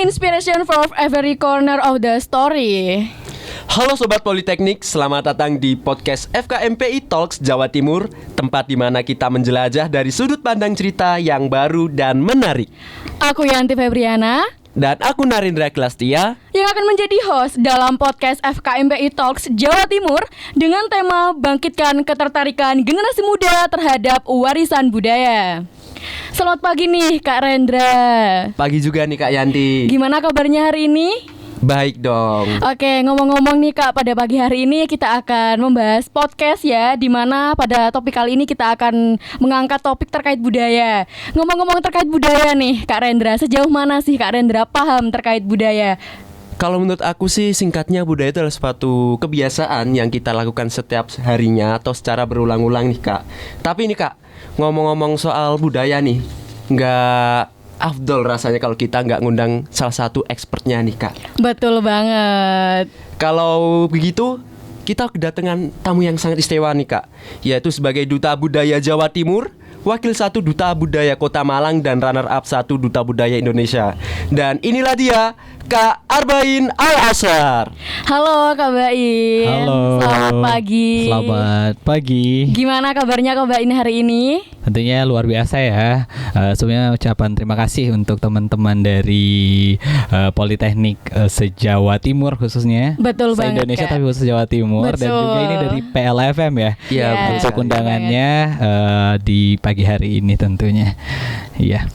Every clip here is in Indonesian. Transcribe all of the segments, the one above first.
inspiration for every corner of the story. Halo Sobat Politeknik, selamat datang di podcast FKMPI Talks Jawa Timur, tempat di mana kita menjelajah dari sudut pandang cerita yang baru dan menarik. Aku Yanti Febriana. Dan aku Narendra Klastia yang akan menjadi host dalam podcast FKMPI Talks Jawa Timur dengan tema bangkitkan ketertarikan generasi muda terhadap warisan budaya. Selamat pagi nih Kak Rendra. Pagi juga nih Kak Yanti. Gimana kabarnya hari ini? Baik dong. Oke, ngomong-ngomong nih Kak, pada pagi hari ini kita akan membahas podcast ya, dimana pada topik kali ini kita akan mengangkat topik terkait budaya. Ngomong-ngomong terkait budaya nih Kak Rendra, sejauh mana sih Kak Rendra paham terkait budaya? Kalau menurut aku sih singkatnya budaya itu adalah suatu kebiasaan yang kita lakukan setiap harinya atau secara berulang-ulang nih Kak. Tapi nih Kak, ngomong-ngomong soal budaya nih, nggak afdol rasanya kalau kita nggak ngundang salah satu expertnya nih Kak. Betul banget. Kalau begitu kita kedatangan tamu yang sangat istimewa nih Kak, yaitu sebagai Duta Budaya Jawa Timur, Wakil 1 Duta Budaya Kota Malang, dan runner up 1 Duta Budaya Indonesia. Dan inilah dia, Kak Arbain Al-Ashar. Halo Kak Bain. Halo. Selamat pagi. Selamat pagi. Gimana kabarnya Kak Bain hari ini? Tentunya luar biasa ya. Sebelumnya ucapan terima kasih untuk teman-teman dari Politeknik se-Jawa Timur khususnya. Betul banget Se-Indonesia Kak. tapi khusus Jawa Timur. Betul. Dan juga ini dari PLFM ya. Iya, betul Untuk sekali. undangannya di pagi hari ini tentunya. Iya.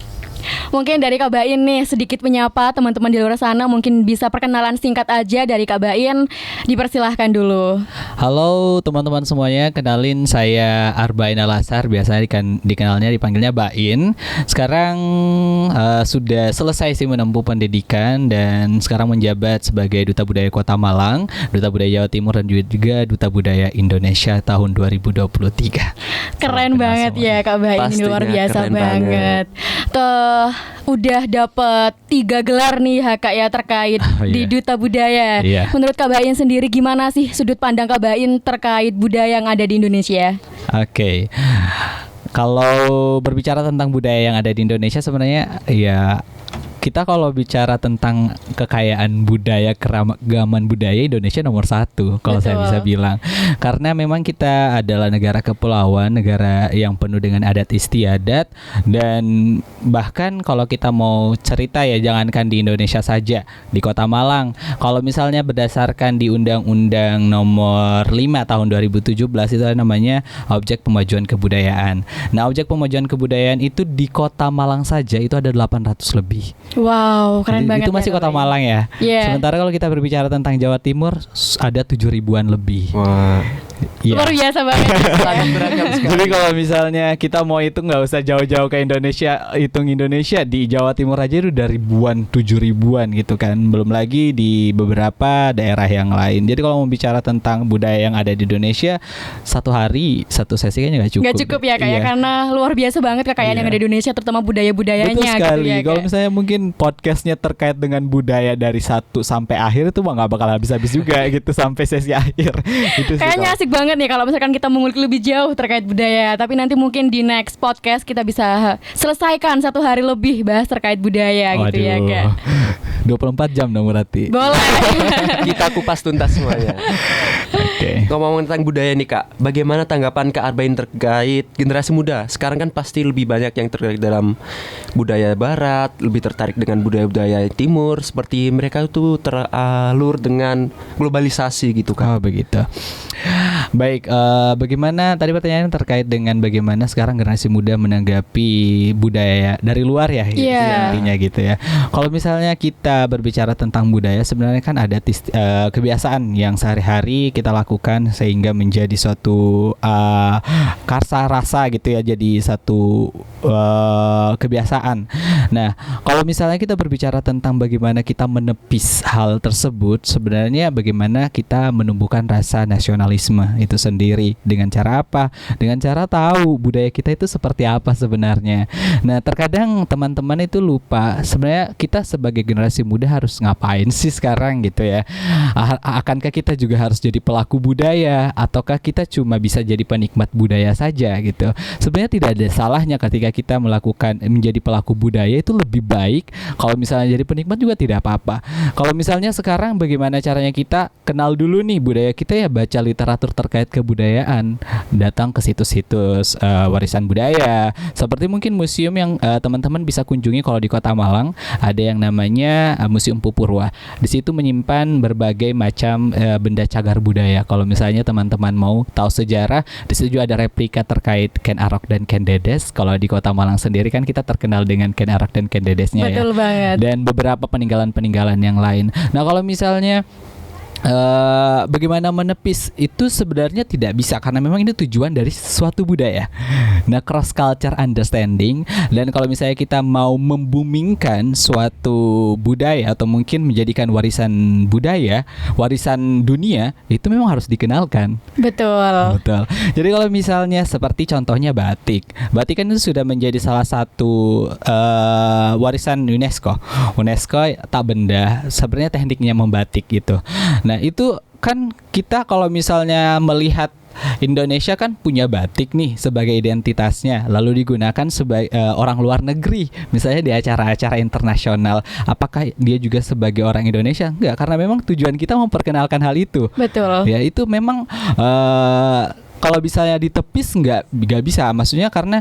Mungkin dari Kak Bain nih sedikit menyapa teman-teman di luar sana, mungkin bisa perkenalan singkat aja dari Kak Bain, dipersilahkan dulu. Halo teman-teman semuanya, kenalin saya Arbain Al-Ashar, biasanya dikenalnya dipanggilnya Bain. Sekarang sudah selesai sih menempuh pendidikan dan sekarang menjabat sebagai Duta Budaya Kota Malang, Duta Budaya Jawa Timur, dan juga Duta Budaya Indonesia tahun 2023. Keren banget ya Kak Bain, ini luar Pastinya biasa keren banget. Udah dapet 3 gelar nih Kak ya terkait di Duta Budaya. Iya. Menurut Kak Bain sendiri gimana sih sudut pandang Kak Bain terkait budaya yang ada di Indonesia? Oke. Kalau berbicara tentang budaya yang ada di Indonesia, sebenarnya ya kita kalau bicara tentang kekayaan budaya, keragaman budaya, Indonesia nomor 1 kalau saya Betul. bisa bilang. Karena memang kita adalah negara kepulauan, negara yang penuh dengan adat istiadat, dan bahkan kalau kita mau cerita ya jangankan di Indonesia saja, di Kota Malang, kalau misalnya berdasarkan di Undang-Undang nomor 5 tahun 2017 itu namanya Objek Pemajuan Kebudayaan. Nah, Objek Pemajuan Kebudayaan itu di Kota Malang saja itu ada 800 lebih. Wow, keren Jadi, banget. itu masih ya, Kak Kota Bain. Malang ya. Iya. Sementara kalau kita berbicara tentang Jawa Timur ada 7.000-an lebih. Wah, Iya. Luar biasa banget. sangat beragam sekali. Jadi kalau misalnya kita mau hitung nggak usah jauh-jauh ke Indonesia, hitung Indonesia di Jawa Timur aja udah ribuan, 7.000-an gitu kan. Belum lagi di beberapa daerah yang lain. Jadi kalau mau bicara tentang budaya yang ada di Indonesia, satu hari satu sesi kayaknya nggak cukup. Nggak cukup ya Kak ya, Iya. karena luar biasa banget kekayaan Iya. yang ada di Indonesia, terutama budaya-budayanya. Betul sekali. Gitu ya, Kalau Kak. misalnya mungkin podcastnya terkait dengan budaya dari 1 sampai akhir itu mah nggak bakal habis-habis juga gitu sampai sesi akhir. Itu sih Kayaknya kalau- asik banget nih kalau misalkan kita mengulik lebih jauh terkait budaya. Tapi nanti mungkin di next podcast kita bisa selesaikan 1 hari lebih bahas terkait budaya gitu ya Kak. 24 jam dong berarti. Boleh. kita kupas tuntas semuanya. Oke. Ngomong tentang budaya nih Kak, bagaimana tanggapan Kak Arbain terkait generasi muda? Sekarang kan pasti lebih banyak yang tertarik dalam budaya barat, lebih tertarik dengan budaya-budaya timur, seperti mereka itu teralur dengan globalisasi gitu Kak. Oh begitu. Baik, bagaimana tadi pertanyaannya terkait dengan bagaimana sekarang generasi muda menanggapi budaya dari luar ya, Iya. intinya gitu ya. Kalau misalnya kita berbicara tentang budaya, sebenarnya kan ada kebiasaan yang sehari-hari kita lakukan sehingga menjadi suatu karsa rasa gitu ya, jadi satu kebiasaan. Nah, kalau misalnya kita berbicara tentang bagaimana kita menepis hal tersebut, sebenarnya bagaimana kita menumbuhkan rasa nasionalisme itu sendiri. Dengan cara apa? Dengan cara tahu budaya kita itu seperti apa sebenarnya. Nah, terkadang teman-teman itu lupa sebenarnya kita sebagai generasi muda harus ngapain sih sekarang gitu ya. Akankah kita juga harus jadi pelaku budaya ataukah kita cuma bisa jadi penikmat budaya saja gitu. Sebenarnya tidak ada salahnya ketika kita menjadi pelaku budaya itu lebih baik. Kalau misalnya jadi penikmat juga tidak apa-apa. Kalau misalnya sekarang bagaimana caranya kita kenal dulu nih budaya kita, ya baca literatur terkait kebudayaan, datang ke situs-situs warisan budaya, seperti mungkin museum yang teman-teman bisa kunjungi kalau di Kota Malang. Ada yang namanya Museum Pupurwa. Di situ menyimpan berbagai macam benda cagar budaya. Kalau misalnya teman-teman mau tahu sejarah, di situ juga ada replika terkait Ken Arok dan Ken Dedes. Kalau di Kota Malang sendiri kan kita terkenal dengan Ken Arok dan Ken Dedesnya ya. Betul banget. Dan beberapa peninggalan-peninggalan yang lain. Nah, kalau misalnya bagaimana menepis itu sebenarnya tidak bisa, karena memang ini tujuan dari suatu budaya. Nah, cross culture understanding, dan kalau misalnya kita mau membumingkan suatu budaya atau mungkin menjadikan warisan budaya, warisan dunia, itu memang harus dikenalkan. Betul. Betul. Jadi kalau misalnya seperti contohnya batik kan itu sudah menjadi salah satu warisan UNESCO. UNESCO tak benda sebenarnya tekniknya membatik gitu. Nah, itu kan kita kalau misalnya melihat Indonesia kan punya batik nih sebagai identitasnya, lalu digunakan sebagai orang luar negeri, misalnya di acara-acara internasional. Apakah dia juga sebagai orang Indonesia? Enggak, karena memang tujuan kita memperkenalkan hal itu. Betul. Ya, itu memang kalau misalnya ditepis nggak bisa, maksudnya karena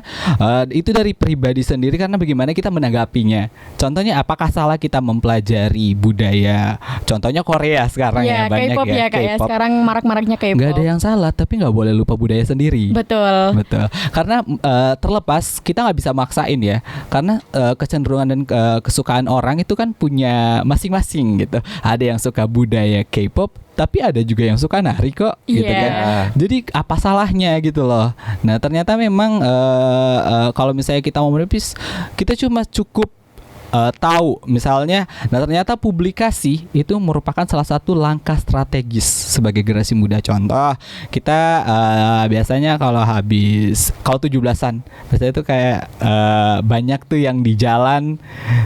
itu dari pribadi sendiri, karena bagaimana kita menanggapinya. Contohnya, apakah salah kita mempelajari budaya? Contohnya Korea sekarang ya banyak K-pop ya Kak ya. K-pop. Sekarang marak-maraknya K-pop. Nggak ada yang salah, tapi nggak boleh lupa budaya sendiri. Betul. Betul. Karena terlepas kita nggak bisa maksain ya, karena kecenderungan dan kesukaan orang itu kan punya masing-masing gitu. Ada yang suka budaya K-pop, tapi ada juga yang suka nari kok, gitu kan. Jadi apa salahnya gitu loh. Nah, ternyata memang kalau misalnya kita mau menepis, kita cuma cukup tahu misalnya. Nah, ternyata publikasi itu merupakan salah satu langkah strategis sebagai generasi muda. Contoh, kita biasanya kalau 17-an biasanya itu kayak banyak tuh yang di jalan,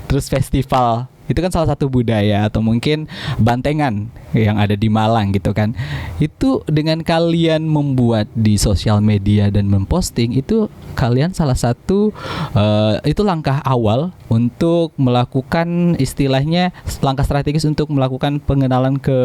terus festival. Itu kan salah satu budaya, atau mungkin bantengan yang ada di Malang gitu kan. Itu dengan kalian membuat di sosial media dan memposting, itu kalian salah satu itu langkah awal untuk melakukan, istilahnya langkah strategis untuk melakukan pengenalan ke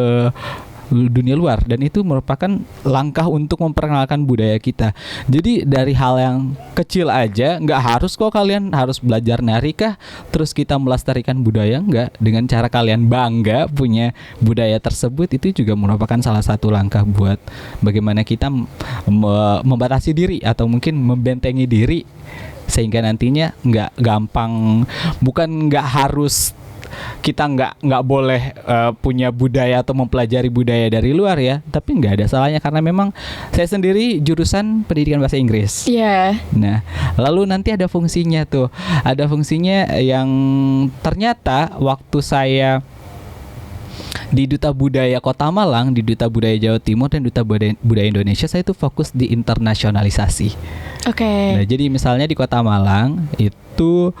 dunia luar, dan itu merupakan langkah untuk memperkenalkan budaya kita. Jadi dari hal yang kecil aja, nggak harus kok kalian harus belajar nari kah terus kita melestarikan budaya, nggak. Dengan cara kalian bangga punya budaya tersebut, itu juga merupakan salah satu langkah buat bagaimana kita membatasi diri atau mungkin membentengi diri, sehingga nantinya nggak gampang, bukan nggak harus kita nggak boleh punya budaya atau mempelajari budaya dari luar ya, tapi nggak ada salahnya, karena memang saya sendiri jurusan pendidikan bahasa Inggris. Iya. Nah, lalu nanti ada fungsinya tuh, ada fungsinya yang ternyata waktu saya di Duta Budaya Kota Malang, di Duta Budaya Jawa Timur, dan Duta Budaya Indonesia, saya itu fokus di internasionalisasi. Oke. Nah, jadi misalnya di Kota Malang itu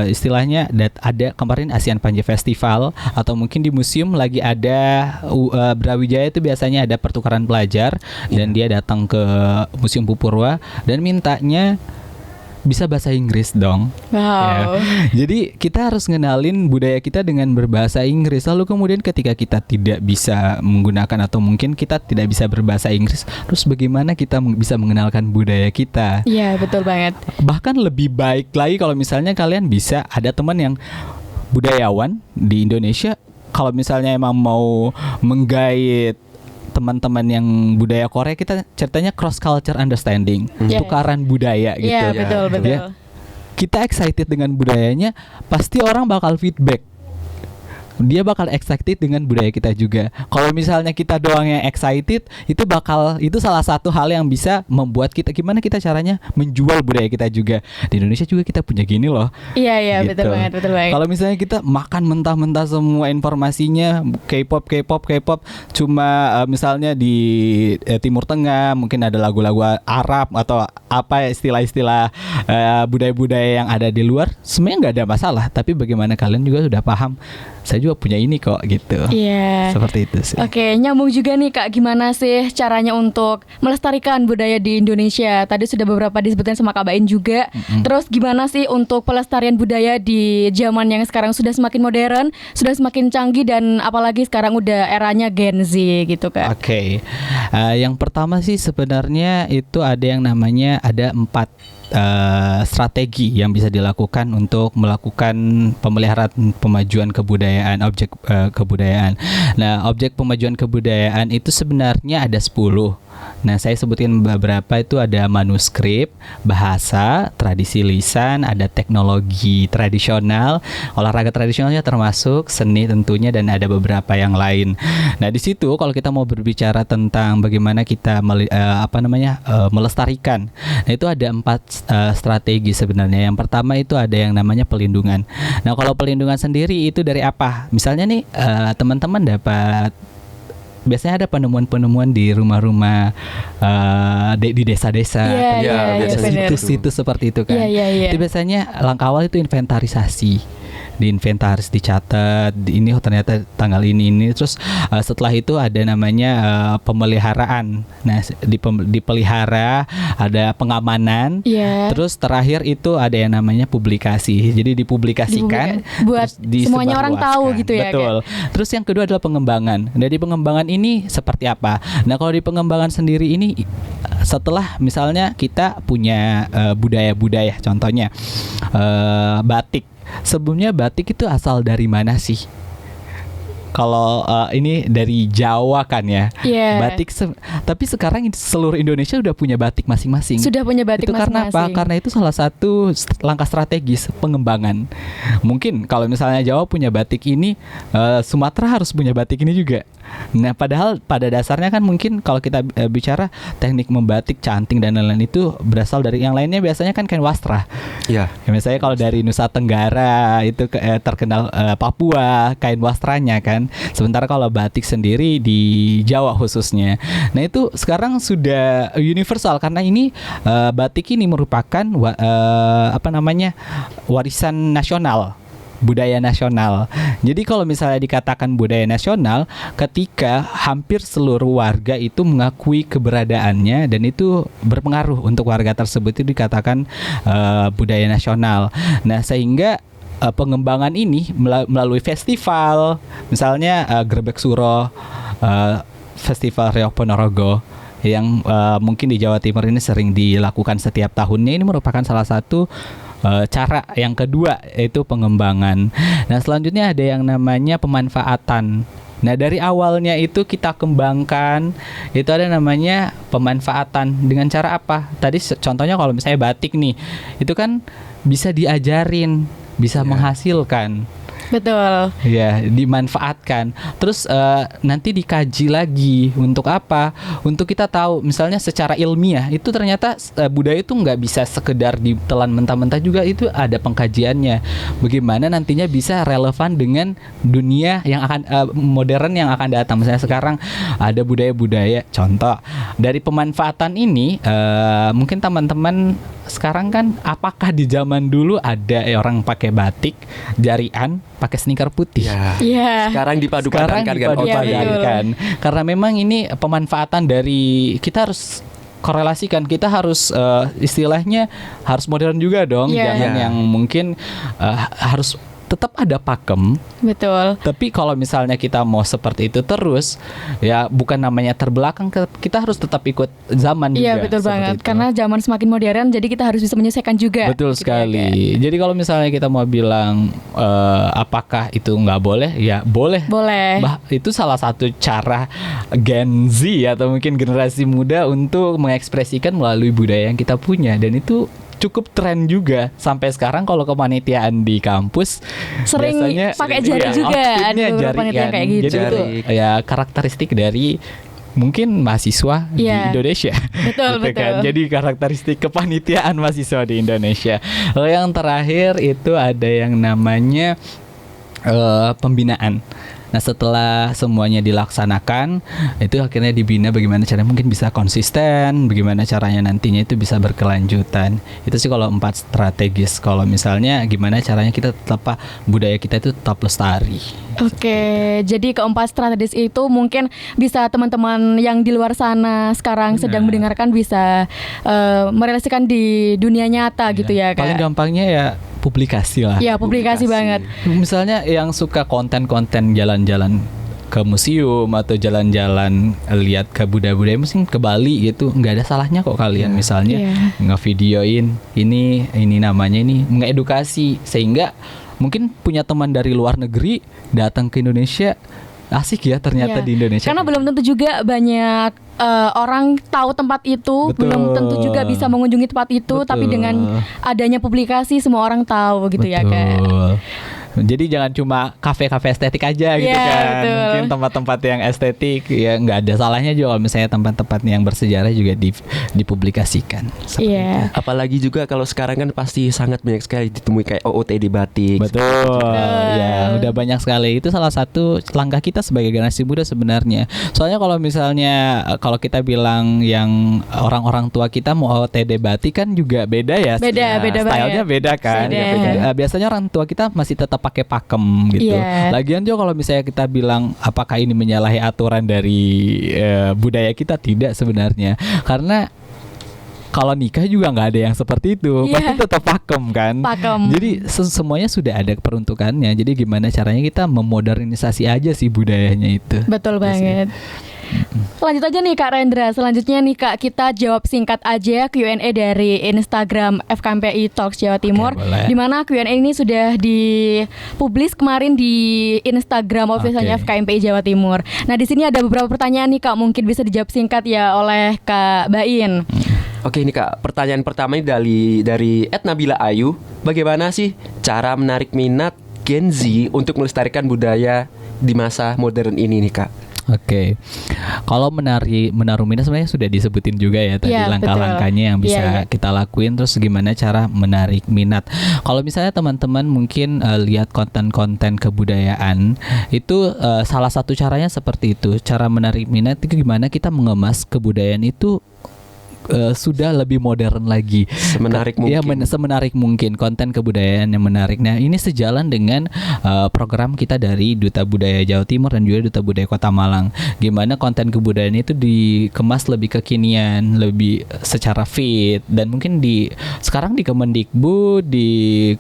istilahnya ada kemarin ASEAN Panji Festival, atau mungkin di museum lagi ada Brawijaya, itu biasanya ada pertukaran pelajar, dan dia datang ke Museum Pupurwa dan mintanya bisa bahasa Inggris dong. Wow. Ya. Jadi kita harus ngenalin budaya kita dengan berbahasa Inggris. Lalu kemudian ketika kita tidak bisa menggunakan, atau mungkin kita tidak bisa berbahasa Inggris, terus bagaimana kita bisa mengenalkan budaya kita? Iya, betul banget. Bahkan lebih baik lagi kalau misalnya kalian bisa ada teman yang budayawan di Indonesia, kalau misalnya emang mau menggait teman-teman yang budaya Korea, kita ceritanya cross culture understanding, tukaran budaya gitu. Iya, betul. Ya, kita excited dengan budayanya, pasti orang bakal feedback. Dia bakal excited dengan budaya kita juga. Kalau misalnya kita doang yang excited, itu salah satu hal yang bisa membuat kita, gimana kita caranya menjual budaya kita juga. Di Indonesia juga kita punya gini loh. Iya, gitu. betul banget. Kalau misalnya kita makan mentah-mentah semua informasinya K-pop, cuma misalnya di Timur Tengah mungkin ada lagu-lagu Arab atau apa istilah-istilah budaya-budaya yang ada di luar, sebenarnya nggak ada masalah. Tapi bagaimana kalian juga sudah paham saya juga punya ini kok gitu. Iya. Seperti itu sih. Oke, nyambung juga nih Kak, gimana sih caranya untuk melestarikan budaya di Indonesia? Tadi sudah beberapa disebutin sama Kak Bain juga. Terus gimana sih untuk pelestarian budaya di zaman yang sekarang sudah semakin modern, sudah semakin canggih, dan apalagi sekarang udah eranya Gen Z gitu Kak? Oke. Yang pertama sih sebenarnya itu ada yang namanya ada 4 strategi yang bisa dilakukan untuk melakukan pemeliharaan pemajuan kebudayaan, objek kebudayaan. Nah, objek pemajuan kebudayaan itu sebenarnya ada 10. Nah, saya sebutin beberapa, itu ada manuskrip, bahasa, tradisi lisan, ada teknologi tradisional, olahraga tradisionalnya termasuk, seni tentunya, dan ada beberapa yang lain. Nah, di situ kalau kita mau berbicara tentang bagaimana kita melestarikan, nah itu ada 4 strategi sebenarnya. Yang pertama itu ada yang namanya pelindungan. Nah, kalau pelindungan sendiri itu dari apa? Misalnya nih teman-teman dapat, biasanya ada penemuan-penemuan di rumah-rumah di desa-desa, situs-situs seperti itu kan. Itu biasanya langkah awal itu inventarisasi. Diinventaris, dicatat, ini ternyata tanggal ini. Terus setelah itu ada namanya pemeliharaan. Nah, dipelihara, ada pengamanan. Terus terakhir itu ada yang namanya publikasi. Jadi dipublikasikan buat semuanya orang tahu gitu ya. Betul. Terus yang kedua adalah pengembangan. Dari pengembangan ini seperti apa? Nah, kalau di pengembangan sendiri ini, setelah misalnya kita punya budaya-budaya, contohnya batik. Sebelumnya batik itu asal dari mana sih? Kalau ini dari Jawa kan ya, batik. Tapi sekarang seluruh Indonesia udah punya batik masing-masing. Sudah punya batik itu masing-masing. Karena apa? Karena itu salah satu langkah strategis pengembangan. Mungkin kalau misalnya Jawa punya batik ini, Sumatera harus punya batik ini juga. Nah, padahal pada dasarnya kan mungkin kalau kita bicara teknik membatik, canting dan lain-lain itu berasal dari yang lainnya, biasanya kan kain wastra. Iya. Ya, misalnya kalau dari Nusa Tenggara itu terkenal Papua kain wastranya kan. Sementara kalau batik sendiri di Jawa khususnya. Nah, itu sekarang sudah universal karena ini batik ini merupakan warisan nasional. Budaya nasional. Jadi kalau misalnya dikatakan budaya nasional, ketika hampir seluruh warga itu mengakui keberadaannya dan itu berpengaruh untuk warga tersebut, itu dikatakan budaya nasional. Nah, sehingga pengembangan ini melalui festival, misalnya Grebek Suro, Festival Riok Ponorogo, yang mungkin di Jawa Timur ini sering dilakukan setiap tahunnya. Ini merupakan salah satu cara. Yang kedua yaitu pengembangan. Nah, selanjutnya ada yang namanya pemanfaatan. Nah, dari awalnya itu kita kembangkan, itu ada namanya pemanfaatan. Dengan cara apa? Tadi contohnya kalau misalnya batik nih, itu kan bisa diajarin, bisa menghasilkan. Betul. Ya, dimanfaatkan. Terus nanti dikaji lagi untuk apa? Untuk kita tahu, misalnya secara ilmiah itu ternyata budaya itu nggak bisa sekedar ditelan mentah-mentah, juga itu ada pengkajiannya. Bagaimana nantinya bisa relevan dengan dunia yang akan modern yang akan datang. Misalnya sekarang ada budaya-budaya. Contoh dari pemanfaatan ini, mungkin teman-teman sekarang kan, apakah di zaman dulu ada orang pakai batik, jarian, pakai sneaker putih? Sekarang dipadupadankan. Karena memang ini pemanfaatan dari, kita harus korelasikan, kita harus istilahnya harus modern juga dong. Jangan yang mungkin harus tetap ada pakem. Betul. Tapi kalau misalnya kita mau seperti itu terus, ya bukan namanya terbelakang, kita harus tetap ikut zaman juga. Iya, betul banget. Karena zaman semakin modern, jadi kita harus bisa menyesuaikan juga. Betul sekali. Jadi kalau misalnya kita mau bilang apakah itu nggak boleh? Ya boleh. Boleh. Itu salah satu cara Gen Z atau mungkin generasi muda untuk mengekspresikan melalui budaya yang kita punya, dan itu cukup tren juga sampai sekarang. Kalau kepanitiaan di kampus sering pakai jari juga, ada beberapa panitia kayak gitu. Jadi itu ya karakteristik dari mungkin mahasiswa di Indonesia. Betul, gitu kan? Jadi karakteristik kepanitiaan mahasiswa di Indonesia. Lalu yang terakhir itu ada yang namanya pembinaan. Nah setelah semuanya dilaksanakan, itu akhirnya dibina bagaimana caranya mungkin bisa konsisten, bagaimana caranya nantinya itu bisa berkelanjutan. Itu sih kalau 4 strategis. Kalau misalnya gimana caranya kita tetap budaya kita itu tetap lestari. Oke, jadi keempat strategis itu mungkin bisa teman-teman yang di luar sana sekarang sedang mendengarkan bisa merealisasikan di dunia nyata gitu ya Kak. Paling gampangnya ya publikasi lah. Ya, publikasi banget. Misalnya yang suka konten-konten jalan-jalan ke museum atau jalan-jalan lihat ke budaya-budaya, mungkin ke Bali gitu, nggak ada salahnya kok kalian misalnya ngevideoin ini namanya ini mengedukasi, sehingga mungkin punya teman dari luar negeri datang ke Indonesia, asik ya ternyata di Indonesia. Karena belum tentu juga banyak orang tahu tempat itu. Betul. Belum tentu juga bisa mengunjungi tempat itu. Betul. Tapi dengan adanya publikasi semua orang tahu gitu ya Kak. Jadi jangan cuma kafe-kafe estetik aja gitu kan. Betul. Mungkin tempat-tempat yang estetik ya nggak ada salahnya juga kalau misalnya tempat-tempat yang bersejarah juga dipublikasikan. Iya. Apalagi juga kalau sekarang kan pasti sangat banyak sekali ditemui kayak OOTD batik. Betul. Ya, udah banyak sekali. Itu salah satu langkah kita sebagai generasi muda sebenarnya. Soalnya kalau misalnya kalau kita bilang yang orang-orang tua kita mau OOTD batik kan juga beda ya. Beda Stylenya banget. beda kan. Beda. Biasanya orang tua kita masih tetap pakai pakem gitu. Iya. Lagian juga kalau misalnya kita bilang apakah ini menyalahi aturan dari budaya kita, tidak sebenarnya. Karena kalau nikah juga nggak ada yang seperti itu, pasti tetap pakem kan. Pakem. Jadi semuanya sudah ada peruntukannya. Jadi gimana caranya kita memodernisasi aja sih budayanya itu. Betul banget. Lanjut aja nih Kak Rendra. Selanjutnya nih Kak, kita jawab singkat aja Q&A dari Instagram FKMPI Talks Jawa Timur. Boleh. Di mana Q&A ini sudah dipublis kemarin di Instagram officialnya FKMPI Jawa Timur. Nah, di sini ada beberapa pertanyaan nih Kak, mungkin bisa dijawab singkat ya oleh Kak Bain. Oke, ini Kak, pertanyaan pertama ini dari @Nabila Ayu. Bagaimana sih cara menarik minat Gen Z untuk melestarikan budaya di masa modern ini nih Kak? Oke. Kalau menaruh minat sebenarnya sudah disebutin juga ya tadi langkah-langkahnya yang bisa kita lakuin. Terus gimana cara menarik minat? Kalau misalnya teman-teman mungkin lihat konten-konten kebudayaan itu salah satu caranya seperti itu. Cara menarik minat itu gimana kita mengemas kebudayaan itu sudah lebih modern lagi, semenarik mungkin. Ya, semenarik mungkin konten kebudayaan yang menarik. Nah, ini sejalan dengan program kita dari Duta Budaya Jawa Timur dan juga Duta Budaya Kota Malang. Gimana konten kebudayaan itu dikemas lebih kekinian, lebih secara fit, dan mungkin sekarang di Kemendikbud, di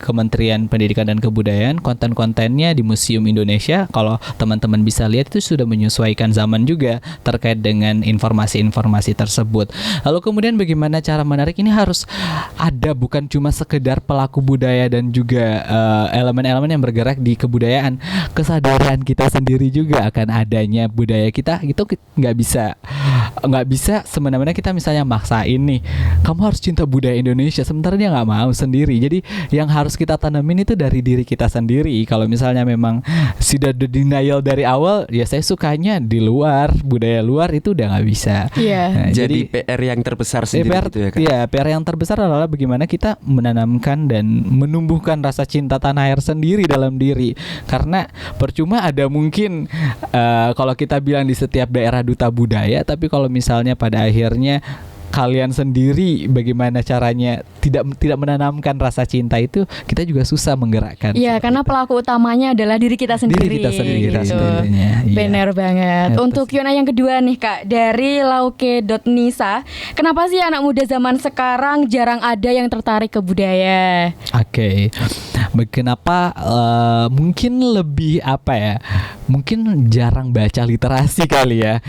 Kementerian Pendidikan dan Kebudayaan, konten-kontennya di Museum Indonesia, kalau teman-teman bisa lihat itu sudah menyesuaikan zaman juga terkait dengan informasi-informasi tersebut. Lalu kemudian bagaimana cara menarik ini harus ada, bukan cuma sekedar pelaku budaya dan juga elemen-elemen yang bergerak di kebudayaan. Kesadaran kita sendiri juga akan adanya budaya kita itu nggak bisa semena-mena kita misalnya maksain nih, kamu harus cinta budaya Indonesia, sementara dia nggak mau sendiri. Jadi yang harus kita tanamin itu dari diri kita sendiri. Kalau misalnya memang sudah denial dari awal, ya saya sukanya di luar, budaya luar, itu udah nggak bisa. Nah, jadi PR yang terbesar sendiri gitu ya Kak? Iya, PR yang terbesar adalah bagaimana kita menanamkan dan menumbuhkan rasa cinta tanah air sendiri dalam diri. Karena percuma ada mungkin kalau kita bilang di setiap daerah duta budaya, tapi kalau misalnya pada akhirnya kalian sendiri bagaimana caranya tidak menanamkan rasa cinta itu, kita juga susah menggerakkan. Iya, karena pelaku utamanya adalah diri kita sendiri. Diri kita sendiri gitu. Iya. Benar banget. Untuk Q&A yang kedua nih Kak, dari lauke.nisa. Kenapa sih anak muda zaman sekarang jarang ada yang tertarik ke budaya? Oke. Kenapa mungkin lebih apa ya? Mungkin jarang baca literasi kali ya.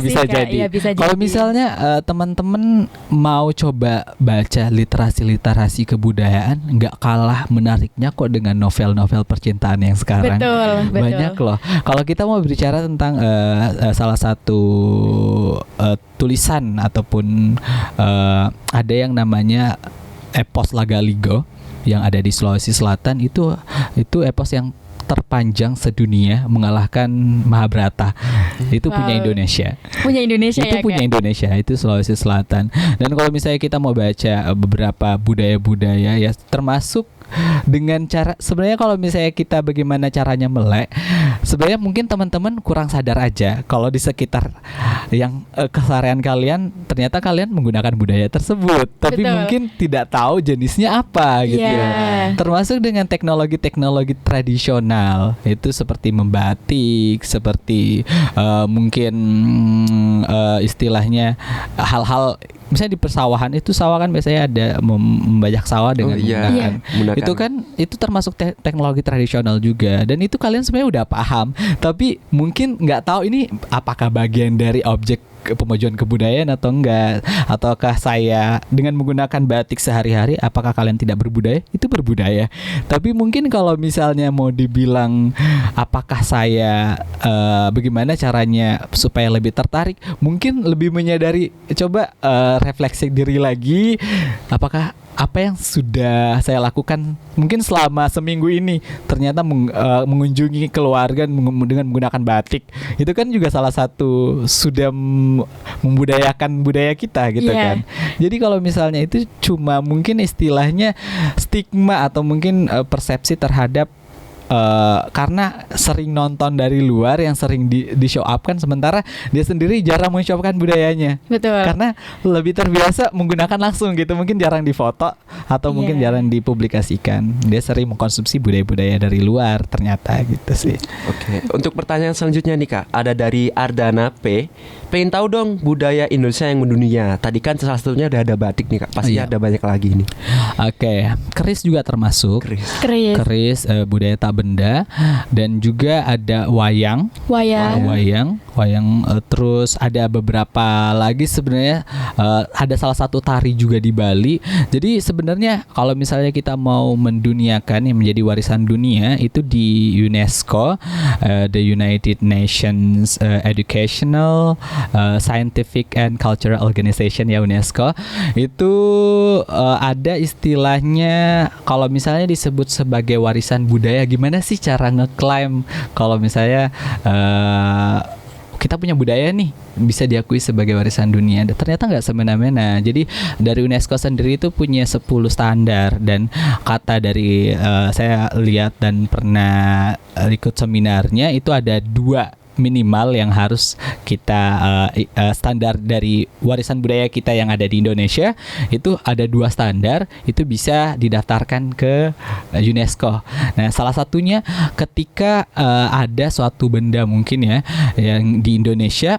Bisa jadi. Kalau misalnya teman-teman mau coba baca literasi kebudayaan, nggak kalah menariknya kok dengan novel-novel percintaan yang sekarang. Betul. Banyak loh. Kalau kita mau bicara tentang salah satu tulisan ataupun ada yang namanya epos Lagaligo yang ada di Sulawesi Selatan, itu epos yang terpanjang sedunia, mengalahkan Mahabharata. Itu punya Indonesia. Itu punya Indonesia, itu Sulawesi Selatan. Dan kalau misalnya kita mau baca beberapa budaya-budaya ya, termasuk dengan cara sebenarnya kalau misalnya kita bagaimana caranya melek, sebenarnya mungkin teman-teman kurang sadar aja kalau di sekitar yang keseharian kalian ternyata kalian menggunakan budaya tersebut, tapi Betul. mungkin tidak tahu jenisnya apa gitu. Iya. Termasuk dengan teknologi-teknologi tradisional itu seperti membatik, seperti mungkin istilahnya hal-hal misalnya di persawahan itu sawah kan biasanya ada membajak sawah dengan menggunakan itu kan itu termasuk teknologi tradisional juga, dan itu kalian sebenarnya udah paham tapi mungkin nggak tahu ini apakah bagian dari objek pemajuan kebudayaan atau enggak, ataukah saya dengan menggunakan batik sehari-hari apakah kalian tidak berbudaya? Itu berbudaya. Tapi mungkin kalau misalnya mau dibilang apakah saya bagaimana caranya supaya lebih tertarik, mungkin lebih menyadari, coba refleksi diri lagi, apakah apa yang sudah saya lakukan mungkin selama seminggu ini ternyata mengunjungi keluarga dengan menggunakan batik, itu kan juga salah satu sudah membudayakan budaya kita gitu kan. Jadi kalau misalnya itu cuma mungkin istilahnya stigma atau mungkin persepsi terhadap karena sering nonton dari luar yang sering di show up kan, sementara dia sendiri jarang men-show up kan budayanya. Betul. Karena lebih terbiasa menggunakan langsung gitu, mungkin jarang difoto atau mungkin jarang dipublikasikan. Dia sering mengkonsumsi budaya-budaya dari luar ternyata gitu sih. Oke, untuk pertanyaan selanjutnya nih Kak, ada dari Ardana P. Pengen tahu dong budaya Indonesia yang mendunia. Tadi kan salah satunya udah ada batik nih Kak, pasti ada banyak lagi nih. Oke, keris juga termasuk. Keris budaya tak benda, dan juga ada wayang. Terus ada beberapa lagi sebenarnya, ada salah satu tari juga di Bali. Jadi sebenarnya kalau misalnya kita mau menduniakan yang menjadi warisan dunia itu di UNESCO, the United Nations Educational, Scientific and Cultural Organization ya, UNESCO. Itu ada istilahnya kalau misalnya disebut sebagai warisan budaya, gimana sih cara ngeklaim kalau misalnya kita punya budaya nih bisa diakui sebagai warisan dunia? Ternyata nggak semena-mena. Jadi dari UNESCO sendiri itu punya 10 standar, dan kata dari saya lihat dan pernah ikut seminarnya itu ada 2 minimal yang harus kita standar dari warisan budaya kita yang ada di Indonesia. Itu ada 2 standar, itu bisa didaftarkan ke UNESCO. Nah, salah satunya ketika ada suatu benda mungkin ya yang di Indonesia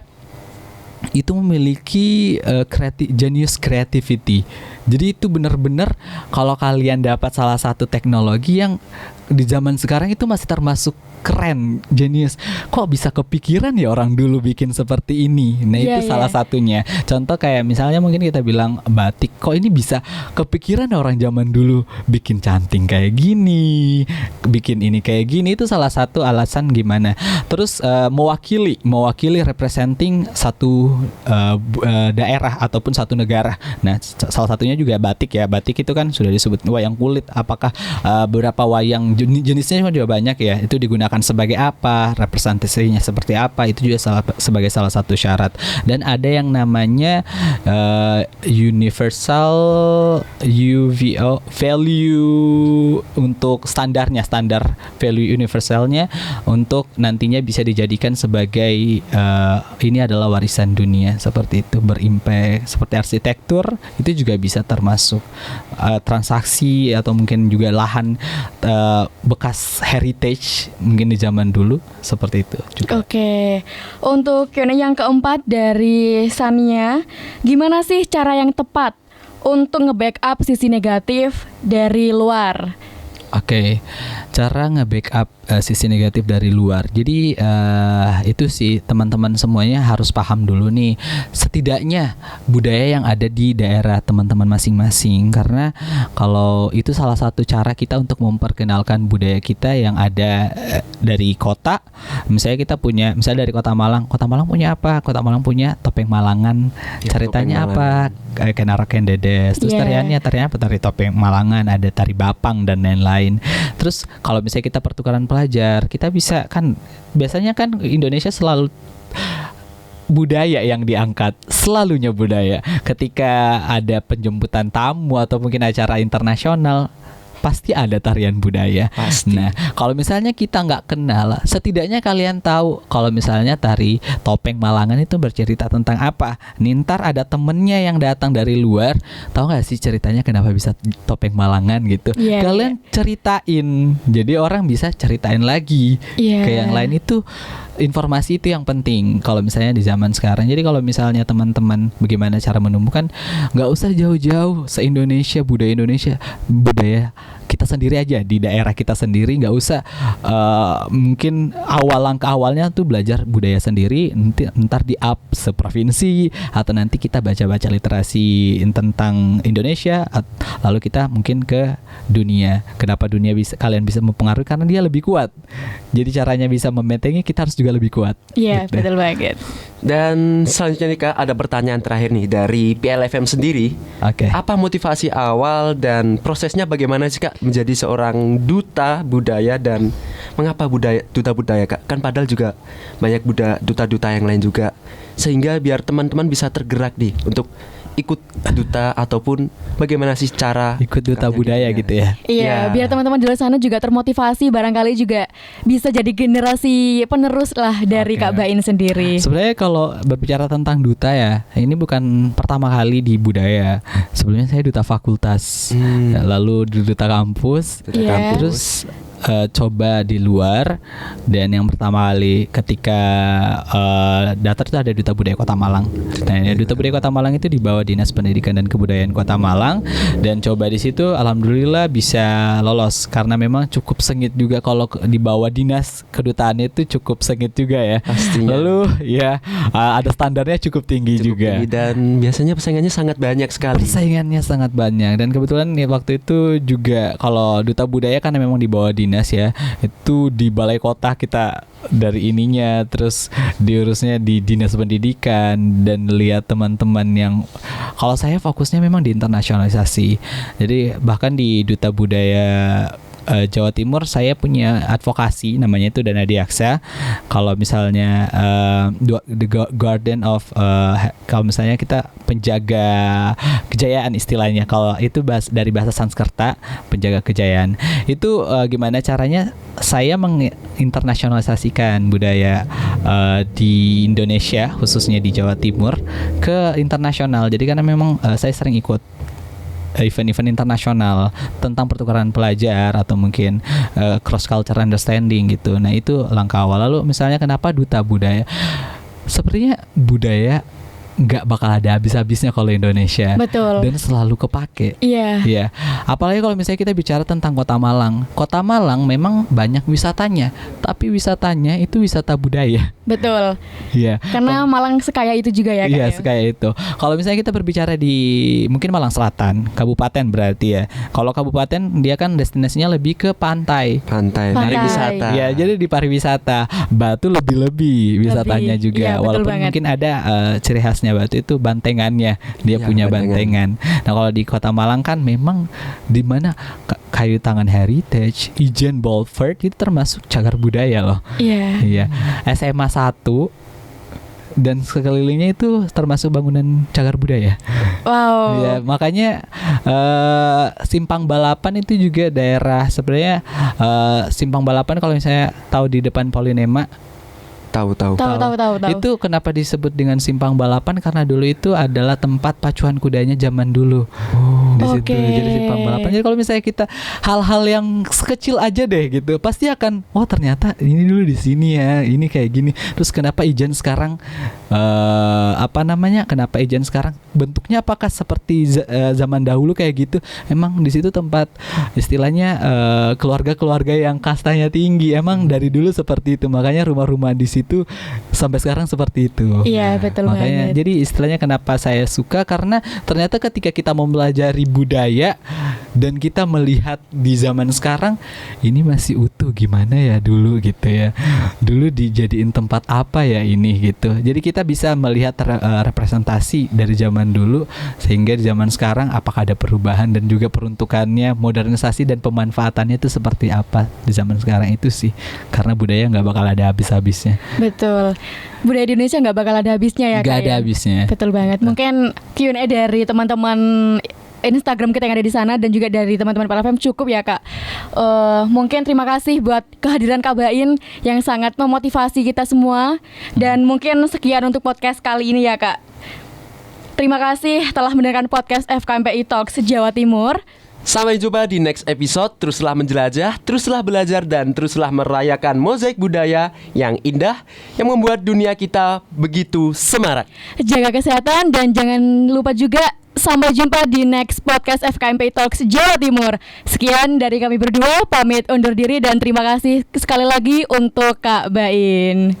itu memiliki genius creativity. Jadi itu benar-benar kalau kalian dapat salah satu teknologi yang di zaman sekarang itu masih termasuk keren, genius. Kok bisa kepikiran ya orang dulu bikin seperti ini? Nah, itu salah satunya. Contoh kayak misalnya mungkin kita bilang batik, kok ini bisa kepikiran orang zaman dulu bikin canting kayak gini, bikin ini kayak gini. Itu salah satu alasan gimana. Terus mewakili representing satu daerah ataupun satu negara. Nah, salah satunya juga batik ya. Batik itu kan sudah disebut wayang kulit. Apakah beberapa wayang jenisnya juga banyak ya. Itu digunakan sebagai apa, representasinya seperti apa, itu juga sebagai salah satu syarat. Dan ada yang namanya universal UVO value untuk standar value universalnya untuk nantinya bisa dijadikan sebagai ini adalah warisan dunia, seperti itu, berimpact. Seperti arsitektur itu juga bisa termasuk transaksi atau mungkin juga lahan bekas heritage mungkin di zaman dulu, seperti itu juga. Oke. Untuk yang keempat dari Sania, gimana sih cara yang tepat untuk nge-backup sisi negatif dari luar? Oke, cara nge-backup sisi negatif dari luar. Jadi itu sih teman-teman semuanya harus paham dulu nih, setidaknya budaya yang ada di daerah teman-teman masing-masing. Karena kalau itu salah satu cara kita untuk memperkenalkan budaya kita yang ada dari kota. Misalnya kita punya, misalnya dari Kota Malang punya apa? Kota Malang punya topeng Malangan. Ceritanya apa? Kenaraken Dedes. Terus tariannya apa? Tari topeng Malangan, ada tari Bapang dan lain-lain. Terus kalau misalnya kita pertukaran pelajar, kita bisa kan, biasanya kan Indonesia selalu budaya yang diangkat, selalunya budaya. Ketika ada penjemputan tamu atau mungkin acara internasional, pasti ada tarian budaya. Pasti. Nah, kalau misalnya kita nggak kenal, setidaknya kalian tahu kalau misalnya tari topeng Malangan itu bercerita tentang apa. Nih, ntar ada temennya yang datang dari luar, tahu nggak sih ceritanya kenapa bisa topeng Malangan gitu. Iya, Kalian ceritain, jadi orang bisa ceritain lagi Iya. ke yang lain. Itu informasi itu yang penting kalau misalnya di zaman sekarang. Jadi kalau misalnya teman-teman bagaimana cara menumbuhkan, nggak usah jauh-jauh, se-Indonesia, budaya kita sendiri aja di daerah kita sendiri, nggak usah mungkin langkah awalnya tuh belajar budaya sendiri, ntar di up seprovinsi, atau nanti kita baca-baca literasi tentang Indonesia, lalu kita mungkin ke dunia. Kenapa dunia kalian bisa mempengaruhi? Karena dia lebih kuat. Jadi caranya bisa membentengi, kita harus juga lebih kuat. Iya, Gitu. betul banget. Dan selanjutnya nih Kak, ada pertanyaan terakhir nih dari PLFM sendiri. Oke. Apa motivasi awal dan prosesnya bagaimana sih Kak menjadi seorang duta budaya, dan mengapa duta budaya Kak? Kan padahal juga banyak duta-duta yang lain juga, sehingga biar teman-teman bisa tergerak nih untuk ikut duta, ataupun bagaimana sih cara Ikut duta kerja budaya gitu ya. Iya, Ya. biar teman-teman di luar sana juga termotivasi, barangkali juga bisa jadi generasi penerus lah dari Oke. Kak Bain sendiri. Sebenarnya kalau berbicara tentang duta ya, ini bukan pertama kali di budaya. Sebelumnya saya duta fakultas, lalu duta kampus, Duta Iya. kampus. terus coba di luar. Dan yang pertama kali ketika daftar itu ada Duta Budaya Kota Malang. Nah, Duta Budaya Kota Malang itu di bawah Dinas Pendidikan dan Kebudayaan Kota Malang, dan coba di situ alhamdulillah bisa lolos, karena memang cukup sengit juga kalau di bawah dinas kedutaan itu, cukup sengit juga ya. Pastinya. Lalu ya ada standarnya cukup tinggi Cukup juga. tinggi, dan biasanya persaingannya sangat banyak sekali. Persaingannya sangat banyak, dan kebetulan ya, waktu itu juga kalau duta budaya kan memang di bawah dinas ya, itu di balai kota kita dari ininya, terus diurusnya di dinas pendidikan, dan lihat teman-teman yang, kalau saya fokusnya memang di internasionalisasi. Jadi bahkan di duta budaya Jawa Timur saya punya advokasi namanya itu Dana Diaksa. Kalau misalnya the Guardian of kalau misalnya kita penjaga kejayaan istilahnya, kalau itu dari bahasa Sanskerta, penjaga kejayaan. Itu gimana caranya saya menginternasionalisasikan budaya di Indonesia, khususnya di Jawa Timur, ke internasional. Jadi karena memang saya sering ikut event-event internasional tentang pertukaran pelajar atau mungkin cross culture understanding gitu. Nah, itu langkah awal. Lalu misalnya kenapa duta budaya? Sepertinya budaya nggak bakal ada habis-habisnya kalau Indonesia. Betul. Dan selalu kepake. Iya. Iya, apalagi kalau misalnya kita bicara tentang Kota Malang. Kota Malang memang banyak wisatanya, tapi wisatanya itu wisata budaya. Betul. Iya. Karena Malang sekaya itu juga ya, Kak. Iya, ya? kayak itu. Kalau misalnya kita berbicara di mungkin Malang Selatan, kabupaten berarti ya. Kalau kabupaten dia kan destinasinya lebih ke pantai. Pantai, Pantai. pariwisata. Ya, jadi di pariwisata Batu lebih wisatanya Lebih, juga. iya, betul Walaupun banget. mungkin ada ciri khasnya Batu itu bantengannya. Dia Iya, punya bantengan. bantengan. Nah, kalau di Kota Malang kan memang di mana kayu tangan heritage, Ijen Bolford itu termasuk cagar budaya loh. Iya. Iya. SMA 1 dan sekelilingnya itu termasuk bangunan cagar budaya. Wow. Ya, makanya Simpang Balapan itu juga daerah sebenarnya Simpang Balapan kalau misalnya tahu di depan Polinema. Tahu. Tahu. Itu kenapa disebut dengan Simpang Balapan? Karena dulu itu adalah tempat pacuan kudanya zaman dulu. Di situ. Oke. Jadi Simpang Balapan. Jadi kalau misalnya kita hal-hal yang sekecil aja deh gitu, pasti akan, oh ternyata ini dulu di sini ya, ini kayak gini. Terus kenapa Ijen sekarang Kenapa Ijen sekarang bentuknya apakah seperti zaman dahulu kayak gitu? Emang di situ tempat istilahnya keluarga-keluarga yang kastanya tinggi. Emang dari dulu seperti itu. Makanya rumah-rumah di situ sampai sekarang seperti itu. Iya, betul Makanya banget. jadi istilahnya kenapa saya suka, karena ternyata ketika kita mempelajari budaya dan kita melihat di zaman sekarang ini masih utuh gimana ya dulu gitu ya. Dulu dijadiin tempat apa ya ini gitu. Jadi kita bisa melihat representasi dari zaman dulu sehingga di zaman sekarang apakah ada perubahan dan juga peruntukannya, modernisasi dan pemanfaatannya itu seperti apa di zaman sekarang itu sih. Karena budaya nggak bakal ada habis-habisnya. Betul. Budaya di Indonesia nggak bakal ada habisnya ya, Nggak Kak, ada ya? habisnya. Betul banget. Mungkin Q&A dari teman-teman Instagram kita yang ada di sana dan juga dari teman-teman Para FM cukup ya Kak. Mungkin terima kasih buat kehadiran Kak Bain yang sangat memotivasi kita semua. Dan mungkin sekian untuk podcast kali ini ya Kak. Terima kasih telah mendengarkan podcast FKMPI Talks Jawa Timur. Sampai jumpa di next episode. Teruslah menjelajah, teruslah belajar, dan teruslah merayakan mozaik budaya yang indah yang membuat dunia kita begitu semarak. Jaga kesehatan dan jangan lupa juga sampai jumpa di next podcast FKMPI Talks Jawa Timur. Sekian dari kami berdua, pamit undur diri dan terima kasih sekali lagi untuk Kak Bain.